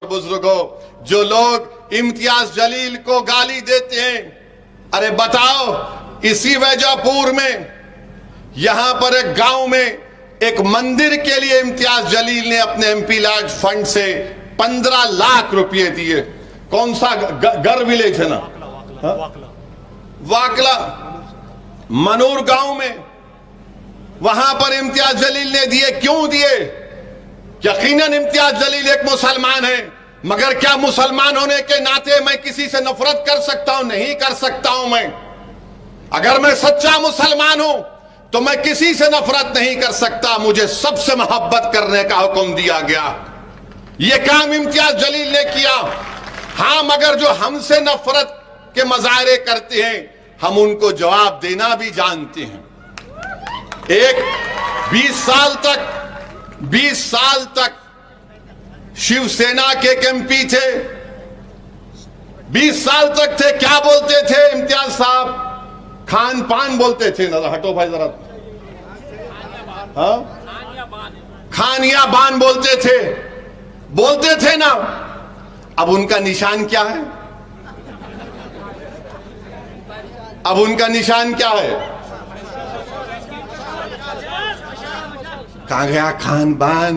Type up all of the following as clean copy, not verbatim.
बुजुर्गों, जो लोग इम्तियाज जलील को गाली देते हैं, अरे बताओ, इसी वैजापुर में यहां पर एक गांव में एक मंदिर के लिए इम्तियाज जलील ने अपने एमपी लाज फंड से 15 लाख रुपए दिए। कौन सा गर विलेज है ना, वाकला मनूर गांव में, वहां पर इम्तियाज जलील ने दिए। क्यों दिए? यकीनन इम्तियाज जलील एक मुसलमान है, मगर क्या मुसलमान होने के नाते मैं किसी से नफरत कर सकता हूं? नहीं कर सकता हूं। मैं अगर मैं सच्चा मुसलमान हूं तो मैं किसी से नफरत नहीं कर सकता। मुझे सबसे मोहब्बत करने का हुक्म दिया गया। यह काम इम्तियाज जलील ने किया। हां, मगर जो हमसे नफरत के मजारे करते हैं, हम उनको जवाब देना भी जानते हैं। एक 20 साल तक शिवसेना के एमपी थे, 20 साल तक थे। क्या बोलते थे इम्तियाज साहब? खान पान बोलते थे ना। हटो भाई जरा। हाँ, खानिया बान बोलते थे ना। अब उनका निशान क्या है? अब उनका निशान क्या है? कहां गया खान बान?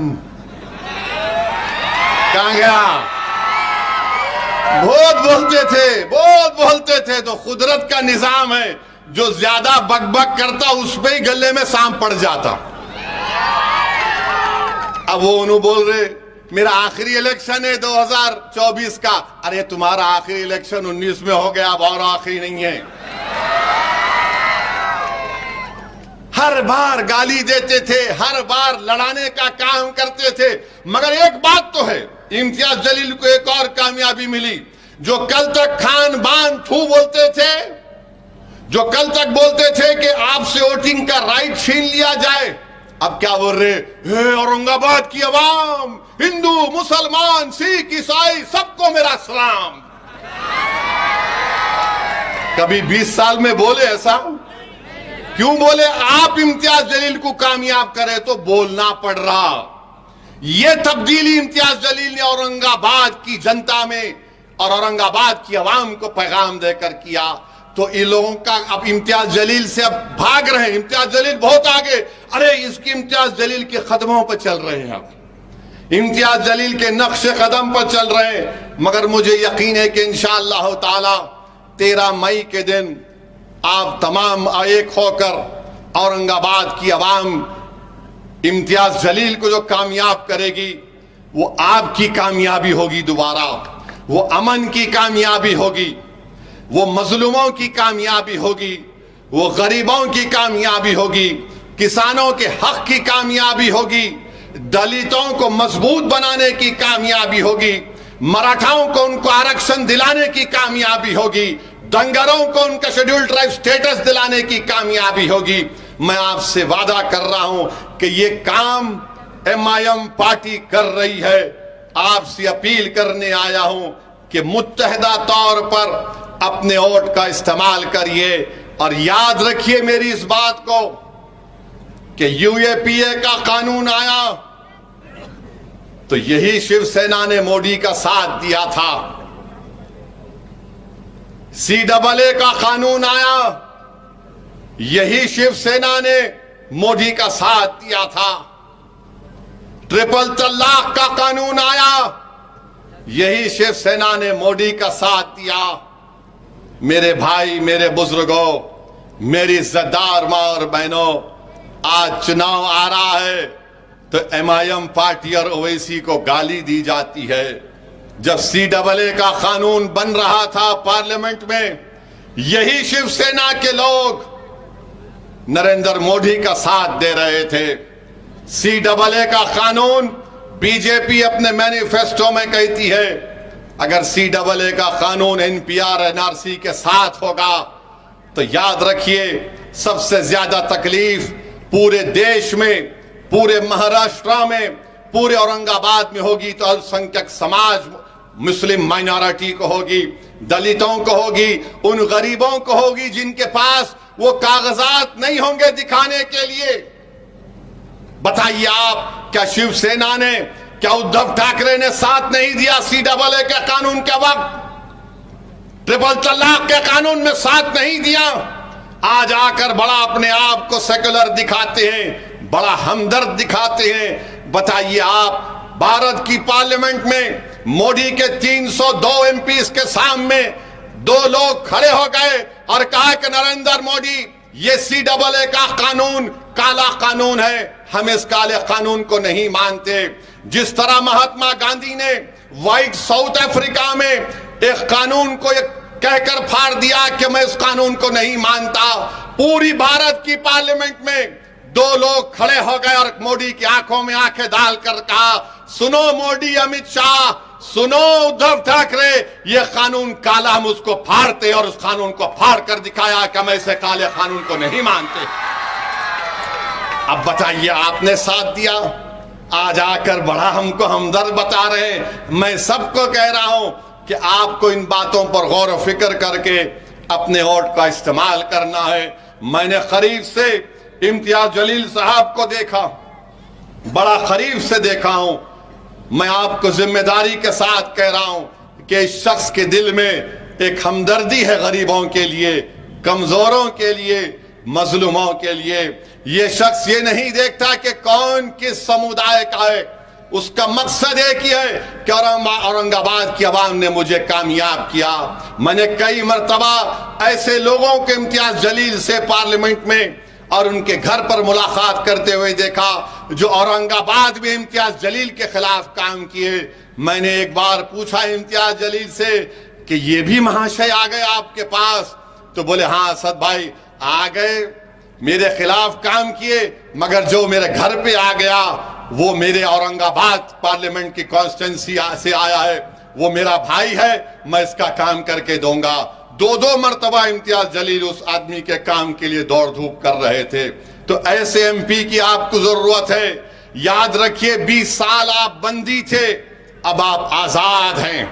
कहां गया? बहुत बोलते थे। तो कुदरत का निजाम है, जो ज्यादा बकबक करता उस पे ही गले में सांप पड़ जाता। अब वो उन्होंने बोल रहे मेरा आखिरी इलेक्शन है 2024 का। अरे तुम्हारा आखिरी इलेक्शन 19 में हो गया, अब और आखिरी नहीं है। हर बार गाली देते थे, हर बार लड़ाने का काम करते थे। मगर एक बात तो है, इम्तियाज जलील को एक और कामयाबी मिली। जो कल तक खान बान थू बोलते थे, जो कल तक बोलते थे कि आपसे वोटिंग का राइट छीन लिया जाए, अब क्या बोल रहे? हे औरंगाबाद की आवाम, हिंदू मुसलमान सिख ईसाई सबको मेरा सलाम। कभी 20 साल में बोले ऐसा? क्यों बोले? आप इम्तियाज जलील को कामयाब करे तो बोलना पड़ रहा। यह तब्दीली इम्तियाज जलील ने औरंगाबाद की जनता में और औरंगाबाद की आवाम को पैगाम देकर किया। तो इन लोगों का अब इम्तियाज जलील से अब भाग रहे हैं। इम्तियाज जलील बहुत आगे, अरे इसकी इम्तियाज जलील के कदमों पर चल रहे हैं। अब इम्तियाज जलील के नक्शे कदम पर चल रहे हैं। मगर मुझे यकीन है कि इंशाअल्लाह ताला 13 मई के दिन आप तमाम एक होकर औरंगाबाद की आवाम इम्तियाज जलील को जो कामयाब करेगी, वो आपकी कामयाबी होगी। दोबारा वो अमन की कामयाबी होगी, वो मजलूमों की कामयाबी होगी, वो गरीबों की कामयाबी होगी, किसानों के हक की कामयाबी होगी, दलितों को मजबूत बनाने की कामयाबी होगी, मराठाओं को उनको आरक्षण दिलाने की कामयाबी होगी, दंगरों को उनका शेड्यूल ट्राइब स्टेटस दिलाने की कामयाबी होगी। मैं आपसे वादा कर रहा हूं कि ये काम MIM पार्टी कर रही है। आपसे अपील करने आया हूं कि मुत्तहदा तौर पर अपने वोट का इस्तेमाल करिए। और याद रखिए मेरी इस बात को कि UAPA का कानून आया तो यही शिवसेना ने मोदी का साथ दिया था। CAA का कानून आया, यही शिवसेना ने मोदी का साथ दिया था। ट्रिपल तलाक का कानून आया, यही शिवसेना ने मोदी का साथ दिया। मेरे भाई, मेरे बुजुर्गों, मेरी इज्जतदार मां और बहनों, आज चुनाव आ रहा है तो MIM पार्टी और ओवैसी को गाली दी जाती है। जब CAA का कानून बन रहा था पार्लियामेंट में, यही शिवसेना के लोग नरेंद्र मोदी का साथ दे रहे थे। CAA का कानून बीजेपी अपने मैनिफेस्टो में कहती है, अगर CAA का कानून NPR NRC के साथ होगा तो याद रखिए सबसे ज्यादा तकलीफ पूरे देश में, पूरे महाराष्ट्र में, पूरे औरंगाबाद में होगी तो अल्पसंख्यक समाज, मुस्लिम माइनॉरिटी को होगी, दलितों को होगी, उन गरीबों को होगी जिनके पास वो कागजात नहीं होंगे दिखाने के लिए। बताइए आप, क्या शिवसेना ने क्या उद्धव ठाकरे ने साथ नहीं दिया CAA के कानून के वक्त? ट्रिपल तलाक के कानून में साथ नहीं दिया? आज आकर बड़ा अपने आप को सेकुलर दिखाते हैं, बड़ा हमदर्द दिखाते हैं। बताइए आप, भारत की पार्लियामेंट में मोदी के 302 MPs के सामने दो लोग खड़े हो गए और कहा कि नरेंद्र मोदी, ये CAA का कानून काला कानून है, हम इस काले कानून को नहीं मानते। जिस तरह महात्मा गांधी ने व्हाइट साउथ अफ्रीका में एक कानून को कहकर फाड़ दिया कि मैं इस कानून को नहीं मानता, पूरी भारत की पार्लियामेंट में दो लोग खड़े हो गए और मोदी की आंखों में आंखें डालकर कहा, सुनो मोदी, अमित शाह, सुनो उद्धव ठाकरे, ये कानून काला, हम उसको फाड़ते। और उस कानून को फाड़ कर दिखाया कि हम ऐसे काले कानून को नहीं मानते। अब बताइए, आपने साथ दिया, आज आकर बड़ा हमको हमदर्द बता रहे हैं। मैं सबको कह रहा हूं कि आपको इन बातों पर गौर फिक्र करके अपने वोट का इस्तेमाल करना है। मैंने करीब से इम्तियाज जलील साहब को देखा, बड़ा करीब से देखा हूं। मैं आपको जिम्मेदारी के साथ कह रहा हूं कि इस शख्स के दिल में एक हमदर्दी है गरीबों के लिए, कमजोरों के लिए, मजलूमों के लिए। ये शख्स ये नहीं देखता कि कौन किस समुदाय का है, उसका मकसद एक ही है कि औरंगाबाद की आवाम ने मुझे कामयाब किया। मैंने कई मर्तबा ऐसे लोगों के इम्तियाज जलील से पार्लियामेंट में और उनके घर पर मुलाकात करते हुए देखा जो औरंगाबाद में इम्तियाज जलील के खिलाफ काम किए। मैंने एक बार पूछा इम्तियाज जलील से कि ये भी महाशय आ गए आपके पास? तो बोले, हाँ असद भाई आ गए, मेरे खिलाफ काम किए, मगर जो मेरे घर पे आ गया वो मेरे औरंगाबाद पार्लियामेंट की कॉन्स्टिट्यूंसी से आया है, वो मेरा भाई है, मैं इसका काम करके दूंगा। दो मर्तबा इम्तियाज जलील उस आदमी के काम के लिए दौड़ धूप कर रहे थे। तो ऐसे MP की आपको जरूरत है। याद रखिए, 20 साल आप बंदी थे, अब आप आजाद हैं,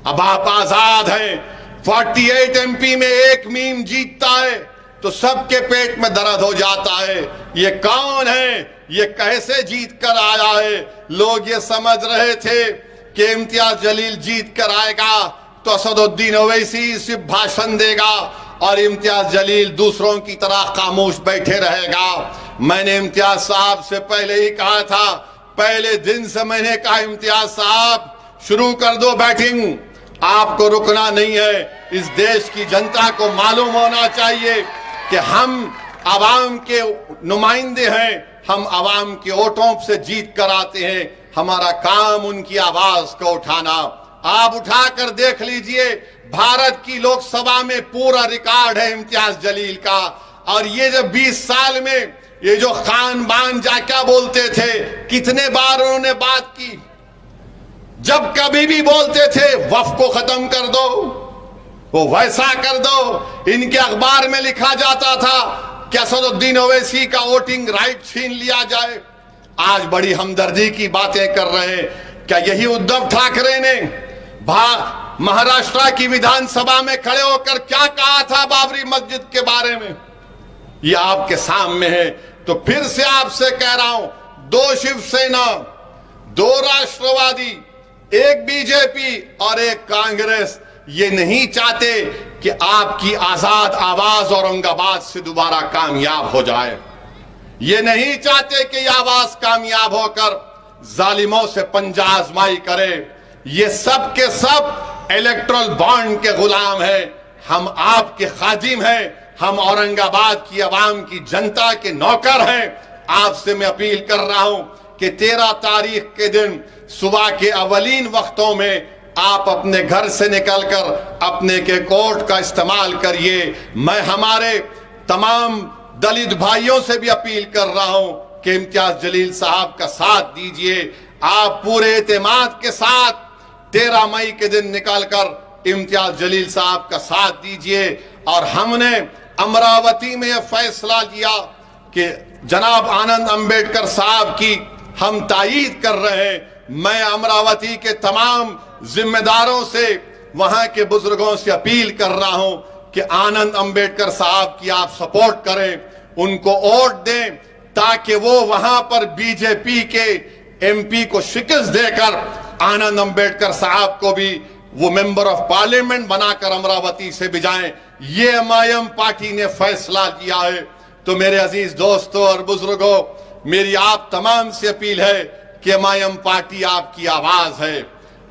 अब आप आजाद हैं। 48 MP में एक मीम जीतता है तो सबके पेट में दर्द हो जाता है। ये कौन है, ये कैसे जीत कर आया है? लोग ये समझ रहे थे कि इम्तियाज जलील जीत कर आएगा तो असदुद्दीन ओवैसी सिर्फ भाषण देगा और इम्तियाज जलील दूसरों की तरह खामोश बैठे रहेगा। मैंने इम्तियाज साहब से पहले ही कहा था, पहले दिन से मैंने कहा, इम्तियाज साहब शुरू कर दो बैटिंग, आपको रुकना नहीं है। इस देश की जनता को मालूम होना चाहिए कि हम आवाम के नुमाइंदे हैं, हम आवाम के वोटों से जीत कर आते हैं, हमारा काम उनकी आवाज को उठाना। आप उठाकर देख लीजिए, भारत की लोकसभा में पूरा रिकॉर्ड है इम्तियाज जलील का। और ये जो 20 साल में ये जो खान बान जा क्या बोलते थे, कितने बार उन्होंने बात की, जब कभी भी बोलते थे वक्फ को खत्म कर दो, वो वैसा कर दो। इनके अखबार में लिखा जाता था कि असदुद्दीन ओवैसी का वोटिंग राइट छीन लिया जाए। आज बड़ी हमदर्दी की बातें कर रहे हैं। क्या यही उद्धव ठाकरे ने महाराष्ट्र की विधानसभा में खड़े होकर क्या कहा था बाबरी मस्जिद के बारे में? ये आपके सामने है। तो फिर से आपसे कह रहा हूं, 2 शिवसेना, 2 राष्ट्रवादी, एक बीजेपी और एक कांग्रेस ये नहीं चाहते कि आपकी आजाद आवाज औरंगाबाद से दोबारा कामयाब हो जाए। ये नहीं चाहते कि यह आवाज कामयाब होकर जालिमों से पंजा आजमाई करे। ये सब के सब इलेक्ट्रल बॉन्ड के गुलाम है। हम आपके खादिम हैं, हम औरंगाबाद की आवाम की जनता के नौकर हैं। आपसे मैं अपील कर रहा हूं कि 13 तारीख के दिन सुबह के अवलीन वक्तों में आप अपने घर से निकलकर अपने के कोर्ट का इस्तेमाल करिए। मैं हमारे तमाम दलित भाइयों से भी अपील कर रहा हूं कि इम्तियाज जलील साहब का साथ दीजिए। आप पूरे एतमाद के साथ 13 मई के दिन निकलकर इम्तियाज जलील साहब का साथ दीजिए। और हमने अमरावती में यह फैसला लिया कि जनाब आनंद अंबेडकर साहब की हम तायीद कर रहे हैं। मैं अमरावती के तमाम जिम्मेदारों से, वहां के बुजुर्गों से अपील कर रहा हूं कि आनंद अंबेडकर साहब की आप सपोर्ट करें, उनको वोट दें ताकि वो वहां पर बीजेपी के एमपी को शिकस्त देकर आनंद अंबेडकर साहब को भी वो मेंबर ऑफ पार्लियामेंट बनाकर अमरावती से भिजाएं, ये एमआईएम पार्टी ने फैसला किया है। तो मेरे अजीज दोस्तों और बुजुर्गों, मेरी आप तमाम से अपील है कि एमआईएम पार्टी आपकी आवाज है।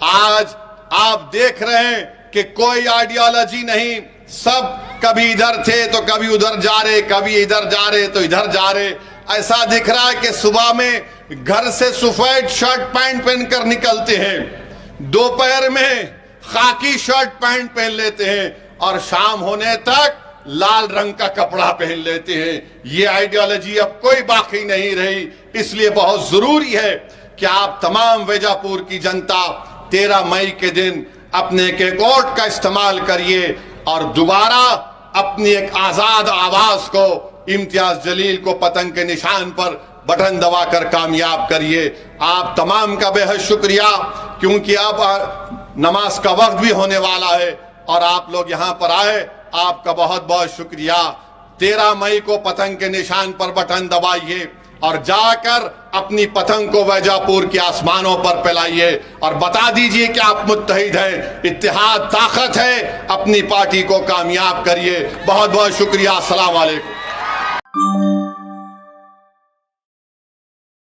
आज आप देख रहे हैं कि कोई आइडियोलॉजी नहीं, सब कभी इधर थे तो कभी उधर जा रहे, कभी इधर जा रहे तो इधर जा रहे। ऐसा दिख रहा है कि सुबह में घर से सफेद शर्ट पैंट पहनकर निकलते हैं, दोपहर में खाकी शर्ट पैंट पहन लेते हैं और शाम होने तक लाल रंग का कपड़ा पहन लेते हैं। ये आइडियोलॉजी अब कोई बाकी नहीं रही। इसलिए बहुत जरूरी है कि आप तमाम वेजापुर की जनता 13 मई के दिन अपने एक वोट का इस्तेमाल करिए और दोबारा अपनी एक आजाद आवाज को इम्तियाज जलील को पतंग के निशान पर बटन दबाकर कामयाब करिए। आप तमाम का बेहद शुक्रिया, क्योंकि अब नमाज का वक्त भी होने वाला है और आप लोग यहां पर आए, आपका बहुत बहुत शुक्रिया। 13 मई को पतंग के निशान पर बटन दबाइए और जाकर अपनी पतंग को वैजापुर के आसमानों पर फैलाइए और बता दीजिए कि आप मुत्तहिद हैं, इत्तेहाद ताकत है, अपनी पार्टी को कामयाब करिए। बहुत बहुत शुक्रिया। अस्सलाम वालेकुम।